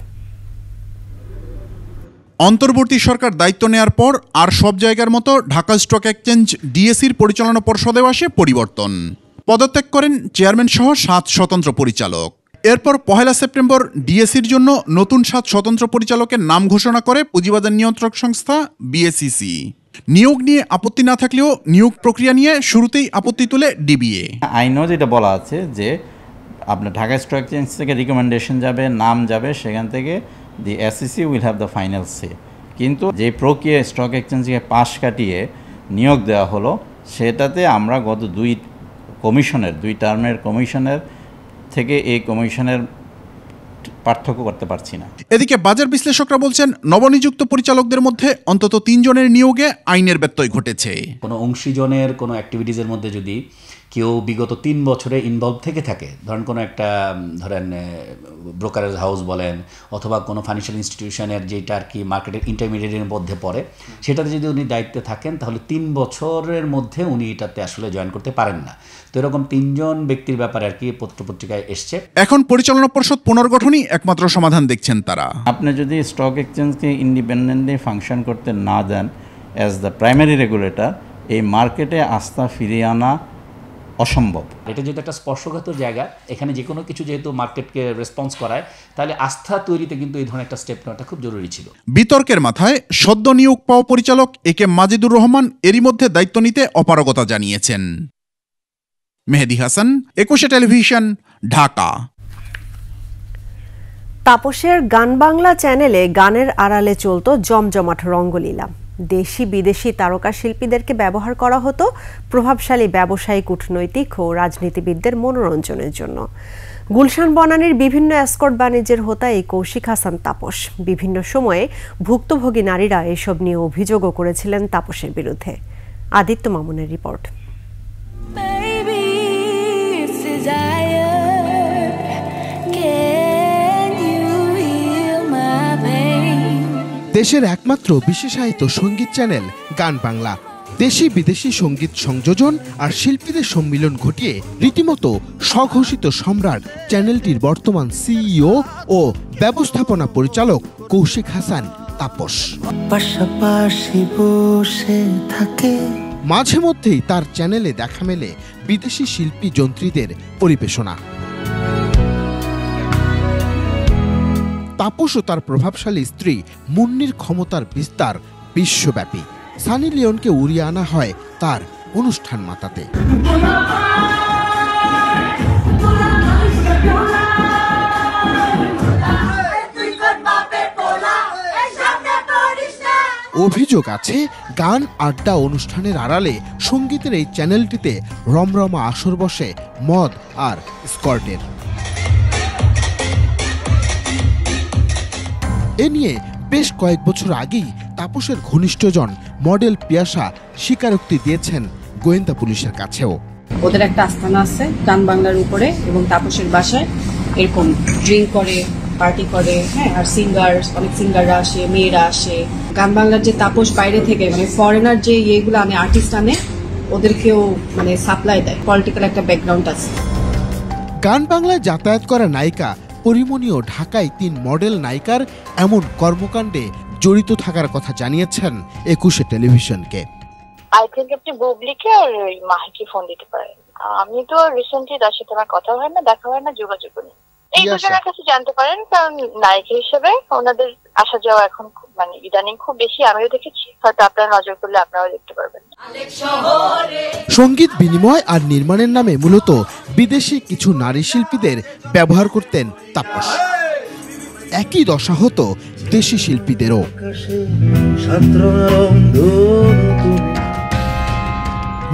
অন্তর্বর্তী সরকার দায়িত্ব নেয়ার পর আর সব জায়গার মতো ঢাকা স্টক এক্সচেঞ্জ ডিএসসির পরিচালনা পর্ষদেও আসে পরিবর্তন। পদত্যাগ করেন চেয়ারম্যান সহ 7 স্বতন্ত্র পরিচালক। এরপর 1 সেপ্টেম্বর ডিএসির জন্য নতুন 7 স্বতন্ত্র পরিচালকের নাম ঘোষণা করে পুঁজিবাজার নিয়ন্ত্রক সংস্থা বিএসইসি। নিয়োগ নিয়ে আপত্তি না থাকলেও নিয়োগ প্রক্রিয়া নিয়ে শুরুতেই আপত্তি তুলে ডিবিএ। আইনও যেটা বলা আছে যে আপনার ঢাকা স্টক এক্সচেঞ্জ থেকে রিকমেন্ডেশন যাবে, নাম যাবে, সেখান থেকে the SEC will have the final say. কিন্তু যে প্রক্রিয়া স্টক এক্সচেঞ্জকে পাশ কাটিয়ে নিয়োগ দেওয়া হলো, সেটাতে আমরা গত 2 টার্মের কমিশনের থেকে এই কমিশনের পার্থক্য করতে পারছি না। এদিকে বাজার বিশ্লেষকরা বলছেন, নবনিযুক্ত পরিচালকদের মধ্যে অন্তত 3 জনের নিয়োগে আইনের ব্যত্যয় ঘটেছে। কোনো অংশীজনের কোনো অ্যাক্টিভিটিসের মধ্যে যদি কেউ বিগত 3 বছরে ইনভলভ থেকে থাকে, ধরেন ব্রোকারেজ হাউস বলেন অথবা কোনো ফাইন্যান্সিয়াল ইনস্টিটিউশনের যেটা আর কি মার্কেটের ইন্টারমিডিয়েটের মধ্যে পড়ে, সেটাতে যদি উনি দায়িত্বে থাকেন তাহলে 3 বছরের মধ্যে উনি এটাতে আসলে জয়েন করতে পারেন না। তো এরকম 3 জন ব্যক্তির ব্যাপারে আর কি পত্রপত্রিকায় এসছে। এখন পরিচালনা পর্ষদ পুনর্গঠনই একমাত্র সমাধান দেখছেন তারা। আপনি যদি স্টক এক্সচেঞ্জকে ইন্ডিপেন্ডেন্টলি ফাংশন করতে না দেন অ্যাজ দ্য প্রাইমারি রেগুলেটর, এই মার্কেটে আস্থা ফিরিয়ে আনা অসম্ভব। এটা যেহেতু একটা স্পর্শকাতর জায়গা, এখানে যে কোনো কিছু যেহেতু মার্কেটকে রেসপন্স করায়, তাহলে আস্থা তৈরিতে কিন্তু এই ধরনের একটা স্টেপ নেওয়াটা খুব জরুরি ছিল। বিতর্কের মাথায় সদ্য নিয়োগ পাওয়া পরিচালক একে মাজিদুর রহমান এরই মধ্যে দায়িত্ব নিতে অপারগতা জানিয়েছেন। মেহেদি হাসান, 21 টেলিভিশন, ঢাকা। তাপসের গান বাংলা চ্যানেলে গানের আড়ালে চলতো জমজমাট রঙ্গলীলা। দেশি বিদেশি তারকা শিল্পীদেরকে ব্যবহার করা হতো প্রভাবশালী ব্যবসায়ী, কূটনৈতিক ও রাজনীতিবিদদের মনোরঞ্জনের জন্য। গুলশান বনানীর বিভিন্ন এসকর্ট বাণিজ্যের হোতা এই কৌশিক হাসান তাপস বিভিন্ন সময়ে ভুক্তভোগী নারীরা এসব নিয়ে অভিযোগও করেছিলেন তাপসের বিরুদ্ধে। আদিত্য মামুনের রিপোর্ট। দেশের একমাত্র বিশেষায়িত সঙ্গীত চ্যানেল গান বাংলা দেশি বিদেশি সঙ্গীত সংযোজন আর শিল্পীদের সম্মিলন ঘটিয়ে রীতিমতো স্বঘোষিত সম্রাট চ্যানেলটির বর্তমান সিইও ও ব্যবস্থাপনা পরিচালক কৌশিক হাসান তাপস। পাশাপাশি বসে থাকে, মাঝে মধ্যেই তার চ্যানেলে দেখা মেলে বিদেশি শিল্পী যন্ত্রীদের পরিবেশনা। তাপস ও তার প্রভাবশালী স্ত্রী মুন্নির ক্ষমতার বিস্তার বিশ্বব্যাপী। সানি লিওনকে উড়িয়ে আনা হয় তার অনুষ্ঠান মাতাতে। অভিযোগ আছে, গান আড্ডা অনুষ্ঠানের আড়ালে সঙ্গীতের এই চ্যানেলটিতে রমরমা আসর বসে মদ আর স্কর্টের। এ নিয়ে বেশ কয়েক বছর আগেই তাপসের ঘনিষ্ঠজন মডেল পিয়াসা স্বীকারোক্তি দিয়েছেন গোয়েন্দা পুলিশের কাছেও। ওদের একটা আস্তানা আছে গান বাংলার উপরে, এবং তাপসের বাসায় এরকম ড্রিঙ্ক করে, পার্টি করে, হ্যাঁ, আর অনেক সিঙ্গাররা আসে, মেয়েরা আসে। গান বাংলার যে তাপস বাইরে থেকে ফরেনার যে ইয়েগুলো আনে, আর্টিস্ট আনে, ওদেরকেও সাপ্লাই দেয়। পলিটিক্যাল একটা ব্যাকগ্রাউন্ড আছে। গান বাংলায় যাতায়াত করা নায়িকা পরিমণি ও ঢাকায় 3 মডেল নায়িকার এমন কর্মকাণ্ডে জড়িত থাকার কথা জানিয়েছেন 21 টেলিভিশনকে। আই থিংক আপনি বুবলিকে আর মাহিকে ফোন দিতে পারেন। আমি তো রিসেন্টলি তার সাথে আমার কথা হয় না, দেখা হয় না, যোগাযোগ নেই। এই দুজনের কাছে জানতে পারেন, কারণ নায়িকা হিসেবে ওনাদের আসা যাওয়া এখন ইদানিং খুব বেশি আমিও দেখেছি। হয়তো আপনারা নজর করলে আপনারাও দেখতে পারবেন। সঙ্গীত বিনিময় আর নির্মাণের নামে মূলত বিদেশি কিছু নারী শিল্পীদের ব্যবহার করতেন তাপস। একই দশা হতো দেশি শিল্পীদেরও।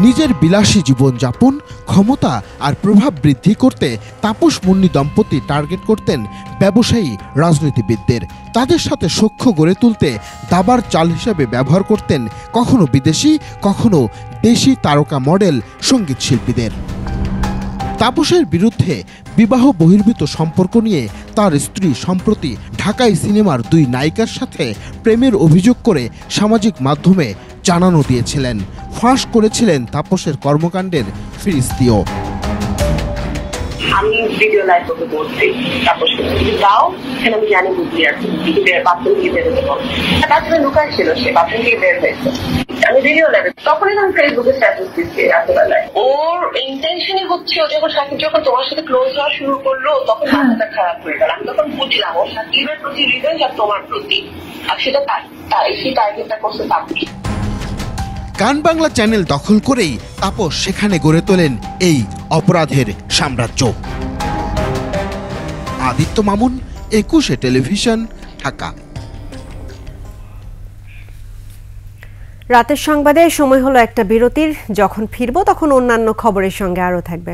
নিজের বিলাসী জীবনযাপন, ক্ষমতা আর প্রভাব বৃদ্ধি করতে তাপস মুন্নি দম্পতি টার্গেট করতেন ব্যবসায়ী, রাজনীতিবিদদের। তাদের সাথে সখ্য গড়ে তুলতে দাবার চাল হিসেবে ব্যবহার করতেন কখনো বিদেশি, কখনো দেশি তারকা মডেল সঙ্গীত শিল্পীদের। তাপসের বিরুদ্ধে বিবাহ বহির্ভূত সম্পর্ক নিয়ে তার স্ত্রী সম্প্রতি ঢাকায় সিনেমার 2 নায়িকার সাথে প্রেমের অভিযোগ করে সামাজিক মাধ্যমে জানানো দিয়েছিলেন। ফাঁস করেছিলেন তাপসের কর্মকাণ্ডের ফিরিস্তিও। আমি ভিডিও লাইভ করতে বলছি তাপসকে, দাও সেটা আমি জানি বুঝলি আছে বাথরুম থেকে বেরোতে বল। তার জন্য লুকায় ছিল, সে বাথরুম থেকে বের হয়েছে। আমি ভিডিও লাগে, তখনই আমি ফেসবুকে স্ট্যাটাস দিচ্ছি রাতেবেলায়। ওর ইন্টেনশনই হচ্ছে ও যখন সাকিব যখন তোমার সাথে ক্লোজ হওয়া শুরু করলো তখন মাথাটা খারাপ হয়ে গেল। আমি তখন বুঝলাম ও সাকিবের প্রতি রিভেঞ্জ আর তোমার প্রতি, আর সেটা সেই টার্গেটটা করছে তাপস। গান বাংলা চ্যানেল দখল করেই তাপস সেখানে গড়ে তোলেন এই অপরাধের সাম্রাজ্য। আদিত্য মামুন, একুশে টেলিভিশন, ঢাকা। রাতের সংবাদে সময় হলো একটা বিরতির। যখন ফিরবো তখন অন্যান্য খবরের সঙ্গে আরও থাকবে।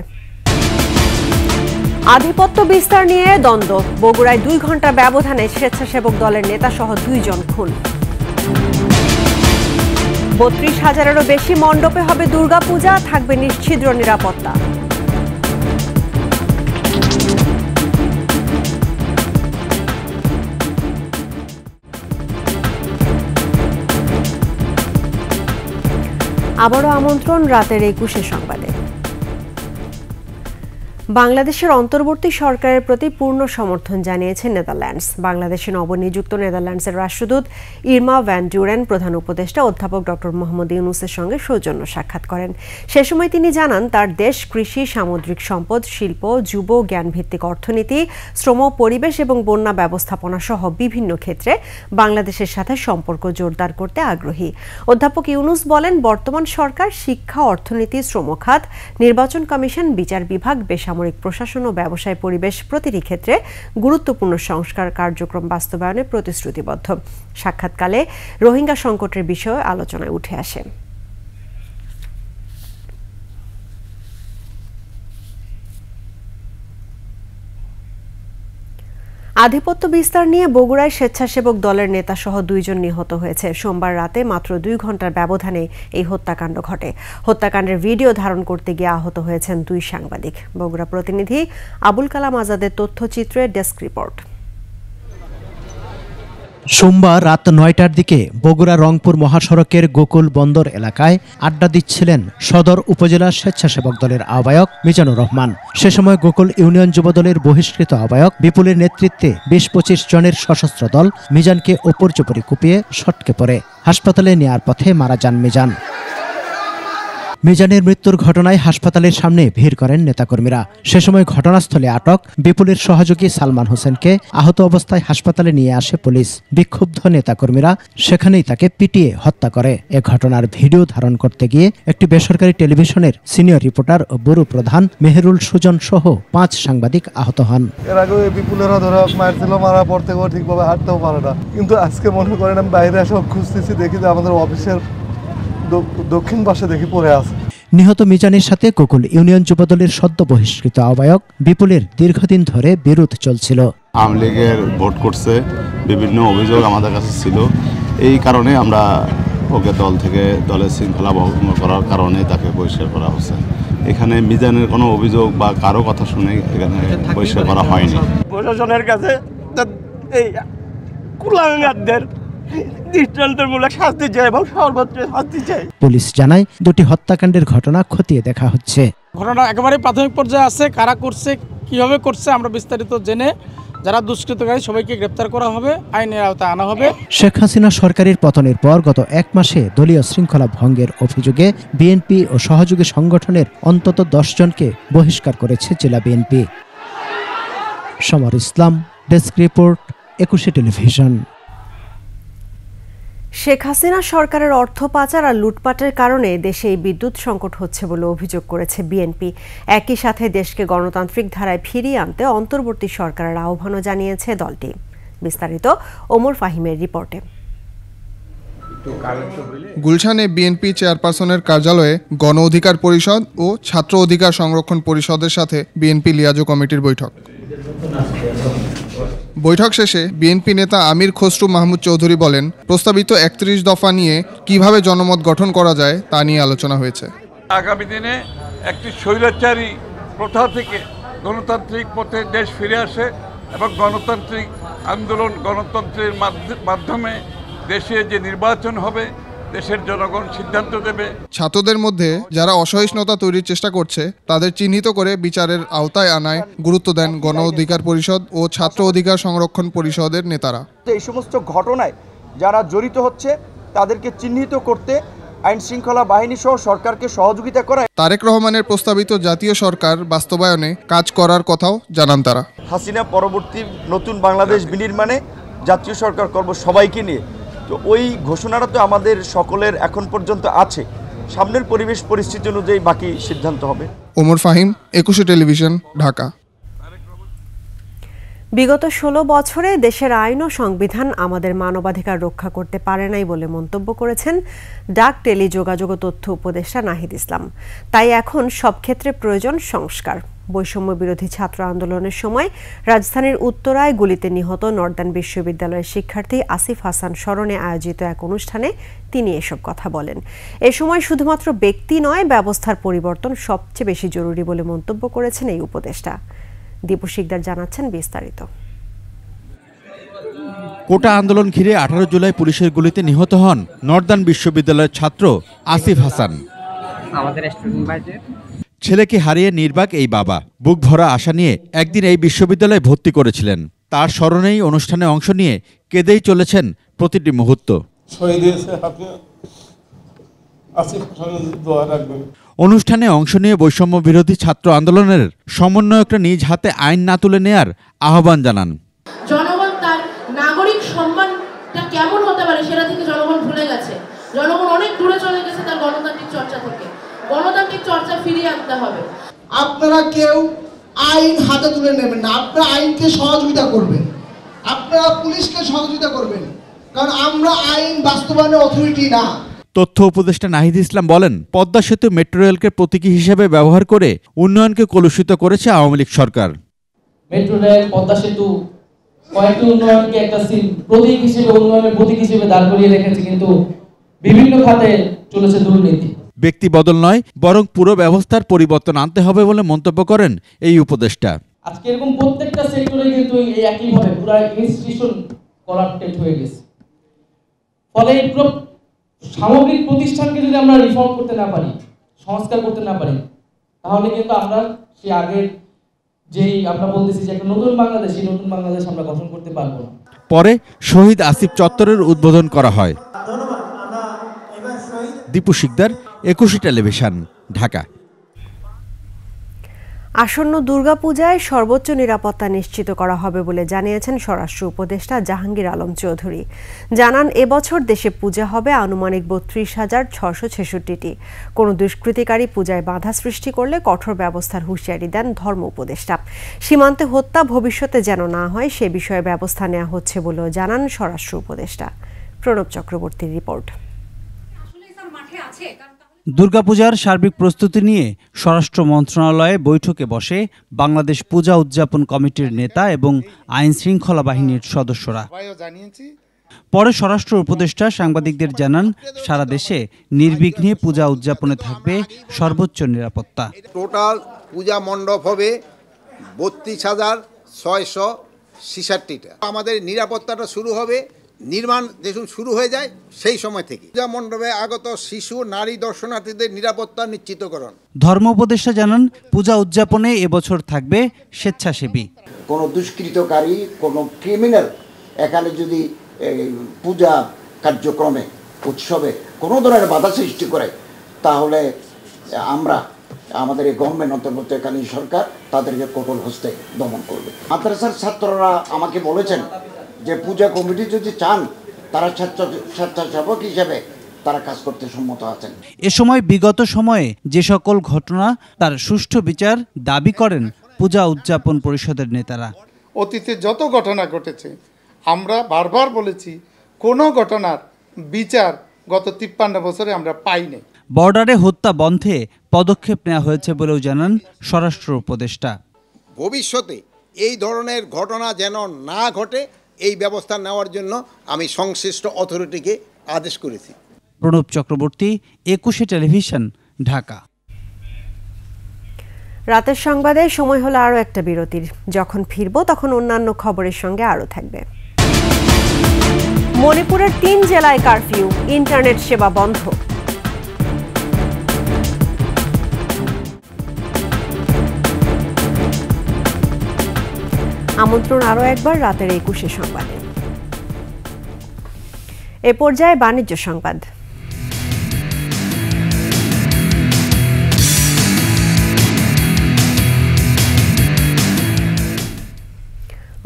আধিপত্য বিস্তার নিয়ে দ্বন্দ্ব, বগুড়ায় 2 ঘন্টা ব্যবধানে স্বেচ্ছাসেবক দলের নেতা সহ 2 জন খুন। 32,000-এরও বেশি মণ্ডপে হবে দুর্গাপূজা, থাকবে নিশ্ছিদ্র নিরাপত্তা। আবারও আমন্ত্রণ রাতের 21 সংবাদে। বাংলাদেশের অন্তর্বর্তী সরকারের প্রতি পূর্ণ সমর্থন জানিয়েছে নেদারল্যান্ডস। বাংলাদেশে নবনিযুক্ত নেদারল্যান্ডসের রাষ্ট্রদূত ইরমা ভ্যান ডুরেন প্রধান উপদেষ্টা অধ্যাপক ডক্টর মোহাম্মদ ইউনুসের সঙ্গে সৌজন্য সাক্ষাৎ করেন। সে সময় তিনি জানান তার দেশ কৃষি, সামুদ্রিক সম্পদ, শিল্প, যুব জ্ঞানভিত্তিক অর্থনীতি, শ্রম, পরিবেশ এবং বন্যা ব্যবস্থাপনা সহ বিভিন্ন ক্ষেত্রে বাংলাদেশের সাথে সম্পর্ক জোরদার করতে আগ্রহী। অধ্যাপক ইউনুস বলেন, বর্তমান সরকার শিক্ষা, অর্থনীতি, শ্রম খাত, নির্বাচন কমিশন, বিচার বিভাগ, বেসামরিক প্রশাসন ও ব্যবসায় পরিবেশ প্রতিটি ক্ষেত্রে গুরুত্বপূর্ণ সংস্কার কার্যক্রম বাস্তবায়নে প্রতিশ্রুতিবদ্ধ। সাক্ষাৎকালে রোহিঙ্গা সংকটের বিষয়ে আলোচনায় উঠে আসে। আধিপত্য বিস্তার নিয়ে বগুড়ায় স্বেচ্ছাসেবক দলের নেতা সহ 2 জন নিহত হয়েছে। সোমবার রাতে মাত্র 2 ঘন্টার ব্যবধানে এই হত্যাকাণ্ড ঘটে। হত্যাকাণ্ডের ভিডিও ধারণ করতে গিয়ে আহত হয়েছেন 2 সাংবাদিক। বগুড়া প্রতিনিধি আবুল কালাম আজাদের তথ্যচিত্রে ডেস্ক রিপোর্ট। সোমবার রাত 9টার দিকে বগুড়া রংপুর মহাসড়কের গোকুল বন্দর এলাকায় আড্ডা দিচ্ছিলেন সদর উপজেলা স্বেচ্ছাসেবক দলের আহ্বায়ক মিজানুর রহমান। সে সময় গোকুল ইউনিয়ন যুবদলের বহিষ্কৃত আহ্বায়ক বিপুলের নেতৃত্বে 20-25 জনের সশস্ত্র দল মিজানকে উপর্যুপরি কুপিয়ে সটকে পড়ে হাসপাতালে নেয়ার পথে মারা যান মিজান। মিজানের মৃত্যুর ঘটনায় হাসপাতালের সামনে ভিড় করেন নেতাকর্মীরা। সে সময় ঘটনাস্থলে আটক বিপুলের সহযোগী সালমান হোসেনকে আহত অবস্থায় হাসপাতালে নিয়ে আসে পুলিশ। বিক্ষুব্ধ নেতাকর্মীরা সেখানেই তাকে পিটিয়ে হত্যা করে। এ ঘটনার ভিডিও ধারণ করতে গিয়ে একটি বেসরকারি টেলিভিশনের সিনিয়র রিপোর্টার ও ব্যুরো প্রধান মেহেরুল সুজন সহ 5 সাংবাদিক আহত হন। এর আগে বিপুলেরা ধরা মারছিল, মারা পর থেকে ঠিকভাবে হাঁটতেও পারে না। কিন্তু আজকে মনে করেন আমি বাইরে সব খুঁজতেছি, দেখি যে আমাদের অফিসের দক্ষিণ পাশে দেখি পড়ে আছে। নিহত মিজানের সাথে গোকুল ইউনিয়ন যুবদলের সদ্য বহিষ্কৃত আহ্বায়ক বিপুলের দীর্ঘদিন ধরে বিরোধ চলছিল। আওয়ামী লীগের ভোট করছে, বিভিন্ন অভিযোগ আমাদের কাছে ছিল। এই কারণে আমরা ওকে দল থেকে দলের শৃঙ্খলা ভঙ্গ করার কারণে তাকে বহিষ্কার করা হচ্ছে। এখানে মিজানের কোনো অভিযোগ বা কারো কথা শুনে এখানে বহিষ্কার করা হয়নি। প্রশাসনের কাছে এই কুলাঙ্গারদের দৃষ্টান্তমূলক শাস্তি চাই এবং সর্বোচ্চ শাস্তি চাই। পুলিশ জানায় 2টি হত্যাকাণ্ডের ঘটনা খতিয়ে দেখা হচ্ছে। ঘটনা একেবারে প্রাথমিক পর্যায়ে আছে। কারা করছে, কিভাবে করছে আমরা বিস্তারিত জেনে যারা দুষ্কৃতকারী সবাইকে গ্রেপ্তার করা হবে, আইনের আওতায় আনা হবে। শেখ হাসিনা সরকারের পতনের পর গত 1 মাসে দলীয় শৃঙ্খলা ভঙ্গের অভিযোগে বিএনপি ও সহযোগী সংগঠনের অন্তত 10 জনকে বহিষ্কার করেছে জেলা BNP. Samar Islam, desk report, 21 television. Sheikh Hasina সরকারের অর্থ পাচার আর লুটপাটের কারণে দেশে এই বিদ্যুৎ সংকট হচ্ছে বলে অভিযোগ করেছে বিএনপি। একই সাথে দেশকে গণতান্ত্রিক ধারায় ফিরিয়ে আনতে অন্তর্বর্তী সরকারের আহ্বানও জানিয়েছে দলটি। বিস্তারিত ওমর ফাহিমের রিপোর্টে। গুলশানে বিএনপি চেয়ারপারসনের কার্যালয়ে গণ অধিকার পরিষদ ও ছাত্র অধিকার সংরক্ষণ পরিষদের সাথে বিএনপি লিয়াজো কমিটির বৈঠক। বৈঠক শেষে বিএনপি নেতা আমির খসরু মাহমুদ চৌধুরী বলেন, প্রস্তাবিত 31 দফা নিয়ে কিভাবে জনমত গঠন করা যায় তা নিয়ে আলোচনা হয়েছে। আগামী দিনে একটি স্বৈরাচারী প্রথা থেকে গণতান্ত্রিক পথে দেশ ফিরে আসে এবং গণতান্ত্রিক আন্দোলন, গণতন্ত্রের মাধ্যমে দেশে যে নির্বাচন হবে দেশের জনগণ সিদ্ধান্ত দেবে। ছাত্রদের মধ্যে যারা অসহিষ্ণুতা তৈরির চেষ্টা করছে তাদের চিহ্নিত করে বিচারের আওতায় আনায় গুরুত্ব দেন গণ অধিকার পরিষদ ও ছাত্র অধিকার সংরক্ষণ পরিষদের নেতারা। এই সমস্ত ঘটনায় যারা জড়িত হচ্ছে তাদেরকে চিহ্নিত করতে আইন শৃঙ্খলা বাহিনী সহ সরকারকে সহযোগিতা করা। তারেক রহমানের প্রস্তাবিত জাতীয় সরকার বাস্তবায়নে কাজ করার কথাও জানান তারা। হাসিনা পরবর্তী নতুন বাংলাদেশ বিনির্মাণে জাতীয় সরকার করব সবাইকে নিয়ে। তো ওই ঘোষণাটা তো আমাদের সকলের এখন পর্যন্ত আছে। সামনের পরিবেশ পরিস্থিতি অনুযায়ী বাকি সিদ্ধান্ত হবে। ওমর ফাহিম, 21 টেলিভিশন, ঢাকা। বিগত 16 বছরে দেশের আইন ও সংবিধান আমাদের মানবাধিকার রক্ষা করতে পারে নাই বলে মন্তব্য করেছেন ডাক টেলিযোগাযোগ ও তথ্য উপদেষ্টা নাহিদ ইসলাম। তাই এখন সব ক্ষেত্রে প্রয়োজন সংস্কার। বৈষম্য বিরোধী ছাত্র আন্দোলনের সময় রাজধানীর উত্তরায় গুলিতে নিহত নর্দার্ন বিশ্ববিদ্যালয়ের শিক্ষার্থী আসিফ হাসান স্মরণে আয়োজিত এক অনুষ্ঠানে তিনি এসব কথা বলেন। এ সময় শুধুমাত্র ব্যক্তি নয়, ব্যবস্থার পরিবর্তন সবচেয়ে বেশি জরুরি বলে মন্তব্য করেছেন এই উপদেষ্টা। দীপু শিকদার জানাচ্ছেন বিস্তারিত। কোটা আন্দোলন ঘিরে 18 জুলাই পুলিশের গুলিতে নিহত হন নর্দার্ন বিশ্ববিদ্যালয়ের ছাত্র আসিফ হাসান। ছেলেকে হারিয়ে নির্বাক এই বাবা বুক ভরা আশা নিয়ে একদিন এই বিশ্ববিদ্যালয়ে ভর্তি করেছিলেন। তার স্মরণেই অনুষ্ঠানে অংশ নিয়ে কেঁদেই চলেছেন প্রতিটি মুহূর্ত। অনুষ্ঠানে অংশ নিয়ে বৈষম্য বিরোধী ছাত্র আন্দোলনের সমন্বয়করা নিজ হাতে আইন না তুলে নেয়ার আহ্বান জানান। জনগণ তার নাগরিক সম্মানটা কেমন হতে পারে সেটা থেকে জনগণ ভুলে গেছে। জনগণ অনেক দূরে চলে গেছে তার গণতান্ত্রিক চর্চা থেকে। গণতান্ত্রিক চর্চা ফিরিয়ে আনতে হবে। আপনারা কেউ আইন হাতে তুলে নেবেন না, আপনারা আইনকে সহযোগিতা করবেন, আপনারা পুলিশকে সহযোগিতা করবেন, কারণ আমরা আইন বাস্তবায়নের অথরিটি না। তথ্য উপদেষ্টা নাহিদ ইসলাম বলেন, পদ্মা সেতু মেট্রো রেলকে প্রতীকী হিসেবে ব্যবহার করে উন্নয়নকে কলুষিত করেছে আওয়ামী লীগ সরকার। মেট্রো রেল, পদ্মা সেতু কয়েকটি উন্নয়নকে একটা প্রতীক হিসেবে, উন্নয়নের প্রতীক হিসেবে দাঁড় করিয়ে রেখেছে, কিন্তু বিভিন্ন খাতে চলেছে দুর্নীতি। ব্যক্তি বদল নয়, বরং পুরো ব্যবস্থার পরিবর্তন আনতে হবে বলে মন্তব্য করেন এই উপদেষ্টা। আজকে এরকম প্রত্যেকটা সেক্টরে কিন্তু এই একইভাবে পুরো ইনস্টিটিউশন করাপ্টেড হয়ে গেছে। ফলে সামগ্রিক প্রতিষ্ঠানকে যদি আমরা রিফর্ম করতে না পারি, সংস্কার করতে না পারি, তাহলে কিন্তু আমরা সেই আগের যেই আমরা বলতেছি যে একটা নতুন বাংলাদেশ, এই নতুন বাংলাদেশ আমরা গঠন করতে পারবো না। পরে শহীদ আসিফ চত্বরের উদ্বোধন করা হয়। দীপু শিকদার, 21 টেলিভিশন, ঢাকা। আসন্ন দুর্গাপূজায় সর্বোচ্চ নিরাপত্তা নিশ্চিত করা হবে বলে জানিয়েছেন স্বরাষ্ট্র উপদেষ্টা জাহাঙ্গীর আলম চৌধুরী। জানান, এবছর দেশে পূজা হবে আনুমানিক 32,666টি। কোনো দুষ্কৃতিকারী পূজায় বাধা সৃষ্টি করলে কঠোর ব্যবস্থার হুঁশিয়ারি দেন ধর্ম উপদেষ্টা। সীমান্তে হত্যা ভবিষ্যতে যেন না হয় সে বিষয়ে ব্যবস্থা নেওয়া হচ্ছে বলেও জানান স্বরাষ্ট্র উপদেষ্টা। প্রণব চক্রবর্তীর রিপোর্ট। দুর্গাপূজার সার্বিক প্রস্তুতি নিয়ে স্বরাষ্ট্র মন্ত্রণালয়ে বৈঠকে বসে বাংলাদেশ পূজা উদযাপন কমিটির নেতা এবং আইন শৃঙ্খলা বাহিনীর সদস্যরা। পরে স্বরাষ্ট্র উপদেষ্টা সাংবাদিকদের জানান, সারা দেশে নির্বিঘ্নে পূজা উদযাপনে থাকবে সর্বোচ্চ নিরাপত্তা। টোটাল পূজা মণ্ডপ হবে 32,666টা। আমাদের নিরাপত্তাটা শুরু হবে নির্মাণ যেসব শুরু হয়ে যায় সেই সময় থেকে। পূজা মণ্ডপে আগত শিশু, নারী দর্শনার্থীদের নিরাপত্তা নিশ্চিতকরণ। ধর্ম উপদেষ্টা জানান, পূজা উদযাপনে এবছর থাকবে স্বেচ্ছাসেবী। কোনো দুষ্কৃতকারী, কোনো ক্রিমিনাল এখানে যদি পূজা কার্যক্রমে, উৎসবে কোনো ধরনের বাধা সৃষ্টি করে, তাহলে আমরা আমাদের এই গভর্নমেন্ট অন্তর্বর্তীকালীন সরকার তাদেরকে কঠোর হস্তে দমন করবে। মাদ্রাসার ছাত্ররা আমাকে বলেছেন যে পূজা কমিটি যদি চান তারা স্বেচ্ছাসেবক হিসেবে তারা কাজ করতে সম্মত আছেন। এ সময় বিগত সময়ে যে সকল ঘটনা তার সুষ্ঠু বিচার দাবি করেন পূজা উদযাপন পরিষদের নেতারা। অতীতে যত ঘটনা ঘটেছে আমরা বারবার বলেছি, কোনো ঘটনার বিচার গত 53 বছরে আমরা পাইনি। বর্ডারে হত্যা বন্ধে পদক্ষেপ নেওয়া হয়েছে বলেও জানান স্বরাষ্ট্র উপদেষ্টা। ভবিষ্যতে এই ধরনের ঘটনা যেন না ঘটে এই ব্যবস্থা নেওয়ার জন্য আমি সংশ্লিষ্ট অথরিটিকে আদেশ করেছি। প্রণব চক্রবর্তী, 21 টেলিভিশন, ঢাকা। রাতের সংবাদে সময় হলো আরও একটা বিরতির। যখন ফিরব তখন অন্যান্য খবরের সঙ্গে আরও থাকবে। মণিপুরের 3 জেলায় কারফিউ, ইন্টারনেট সেবা বন্ধ। আমন্ত্রণ আরও একবার রাতের 21 সংবাদে। এ পর্যায়ে বাণিজ্য সংবাদ।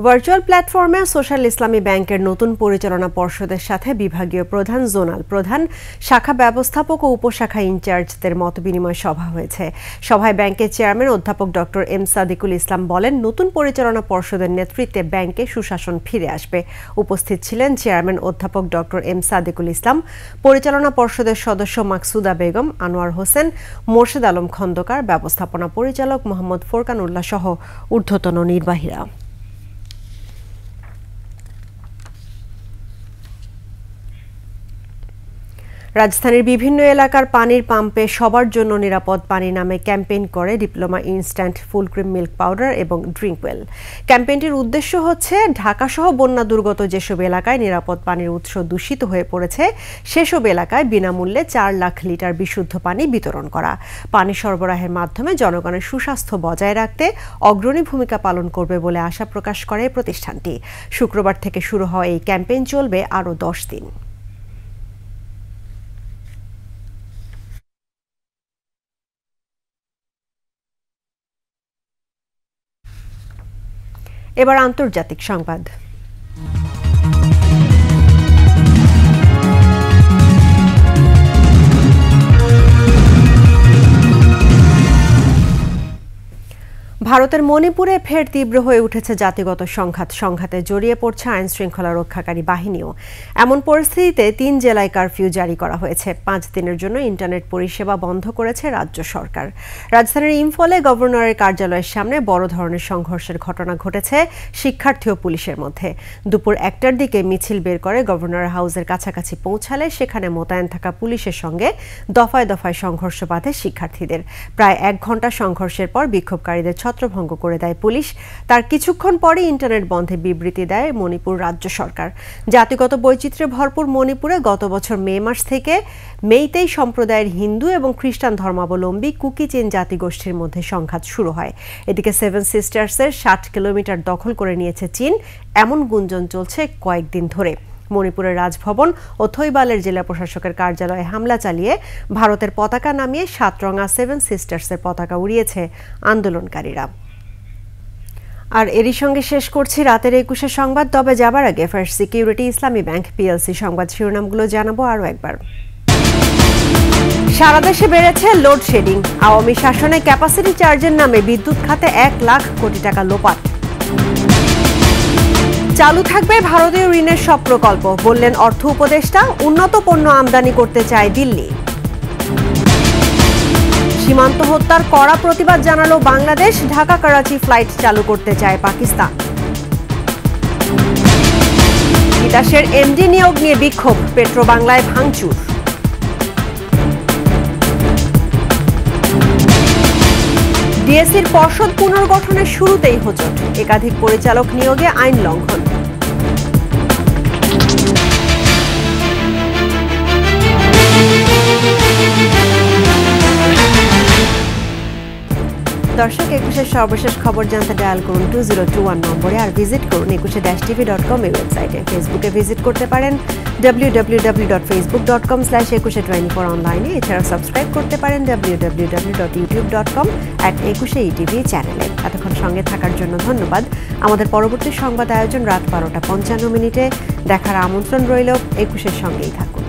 ভার্চুয়াল প্ল্যাটফর্মে সোশ্যাল ইসলামী ব্যাংকের নতুন পরিচালনা পর্ষদের সাথে বিভাগীয় প্রধান, জোনাল প্রধান, শাখা ব্যবস্থাপক ও উপশাখা ইনচার্জদের মতবিনিময় সভা হয়েছে। সভায় ব্যাংকের চেয়ারম্যান অধ্যাপক ডক্টর এম সাদিকুল ইসলাম বলেন, নতুন পরিচালনা পর্ষদের নেতৃত্বে ব্যাংকে সুশাসন ফিরে আসবে। উপস্থিত ছিলেন চেয়ারম্যান অধ্যাপক ডক্টর এম সাদিকুল ইসলাম, পরিচালনা পর্ষদের সদস্য মাকসুদা বেগম, আনোয়ার হোসেন, মোর্শেদ আলম খন্দকার, ব্যবস্থাপনা পরিচালক মোহাম্মদ ফোরকানুল্লাহ সহ ঊর্ধ্বতন নির্বাহীরা। রাজধানীর বিভিন্ন এলাকার পানির পাম্পে সবার জন্য নিরাপদ পানি নামে ক্যাম্পেইন করে diploma instant full cream milk powder এবং ড্রিঙ্কওয়েল। ক্যাম্পেইনটির উদ্দেশ্য হচ্ছে ঢাকাসহ বন্যা দুর্গত যেসব এলাকায় নিরাপদ পানির উৎস দূষিত হয়ে পড়েছে সেসব এলাকায় বিনামূল্যে 4 লাখ লিটার বিশুদ্ধ পানি বিতরণ করা। পানি সরবরাহের মাধ্যমে জনগণের সুস্বাস্থ্য বজায় রাখতে অগ্রণী ভূমিকা পালন করবে বলে আশা প্রকাশ করে প্রতিষ্ঠানটি। শুক্রবার থেকে শুরু হওয়া এই ক্যাম্পেইন চলবে আরও 10 দিন। এবার আন্তর্জাতিক সংবাদ। ভারতের মণিপুরে ফের তীব্র হয়ে উঠেছে জাতিগত সংঘাতে জড়িয়ে পড়ছে আইন শৃঙ্খলা রক্ষাকারী বাহিনীও। এমন পরিস্থিতিতে 3 জেলায় কারফিউ জারি করা হয়েছে। 5 দিনের জন্য ইন্টারনেট পরিষেবা বন্ধ করেছে রাজ্য সরকার। রাজধানীর ইম্ফলে গভর্নরের কার্যালয়ের সামনে বড় ধরনের সংঘর্ষের ঘটনা ঘটেছে শিক্ষার্থী ও পুলিশের মধ্যে। দুপুর 1টার দিকে মিছিল বের করে গভর্নর হাউসের কাছাকাছি পৌঁছালে সেখানে মোতায়েন থাকা পুলিশের সঙ্গে দফায় দফায় সংঘর্ষ বাধে শিক্ষার্থীদের। প্রায় 1 ঘন্টা সংঘর্ষের পর বিক্ষোভকারীদের ছত্রভঙ্গ করে দেয় পুলিশ। তার কিছুক্ষণ পরে ইন্টারনেট বন্ধে বিবৃতি দেয় মণিপুর রাজ্য সরকার। জাতিগত বৈচিত্র্যে ভরপুর মণিপুরে গত বছর মে মাস থেকে মেইতেই সম্প্রদায়ের হিন্দু এবং খ্রিস্টান ধর্মাবলম্বী কুকি-চিন জাতিগোষ্ঠীর মধ্যে সংঘাত শুরু হয়। এদিকে 7 সিস্টার্সের 60 কিলোমিটার দখল করে নিয়েছে চীন, এমন গুঞ্জন চলছে কয়েকদিন ধরে। মণিপুরের রাজভবন ও থৈবালের জেলা প্রশাসকের কার্যালয়ে হামলা চালিয়ে ভারতের পতাকা নামিয়ে 7 রঙা 7 সিস্টার্সের পতাকা উড়িয়েছে আন্দোলনকারীরা। আর এরই সঙ্গে শেষ করছি রাতের 21 সংবাদ। তবে যাবার আগে ফার্স্ট সিকিউরিটি ইসলামী ব্যাংক পিএলসি সংবাদ শিরোনামগুলো জানাবো আরও একবার। সারা দেশে বেড়েছে লোডশেডিং। আওয়ামী শাসনে ক্যাপাসিটি চার্জের নামে বিদ্যুৎ খাতে 1 লাখ কোটি টাকা লোপাট। চালু থাকবে ভারতীয় ঋণের সব প্রকল্প, বললেন অর্থ উপদেষ্টা। উন্নত পণ্য আমদানি করতে চায় দিল্লি। সীমান্ত হত্যার কড়া প্রতিবাদ জানালো বাংলাদেশ। ঢাকা করাচি ফ্লাইট চালু করতে চায় পাকিস্তান। তিতাসের এমডি নিয়োগ নিয়ে বিক্ষোভ, পেট্রো বাংলায় ভাঙচুর। ডিএসসির পর্ষদ পুনর্গঠনের শুরুতেই হোঁচট, একাধিক পরিচালক নিয়োগে আইন লঙ্ঘন। দর্শক, 21 সর্বশেষ খবর জানতে ডায়াল করুন 2021 নম্বরে, আর ভিজিট করুন 21-tv.com ওয়েবসাইটে। ফেসবুকে ভিজিট করতে পারেন www.facebook.com/2124 অনলাইনে। এছাড়া সাবস্ক্রাইব করতে পারেন www.youtube.com/21etv চ্যানেলে। এতক্ষণ সঙ্গে থাকার জন্য ধন্যবাদ। আমাদের পরবর্তী সংবাদ আয়োজন রাত 12টা 55 মিনিটে দেখার আমন্ত্রণ রইল। 21-এর সঙ্গেই থাকুন।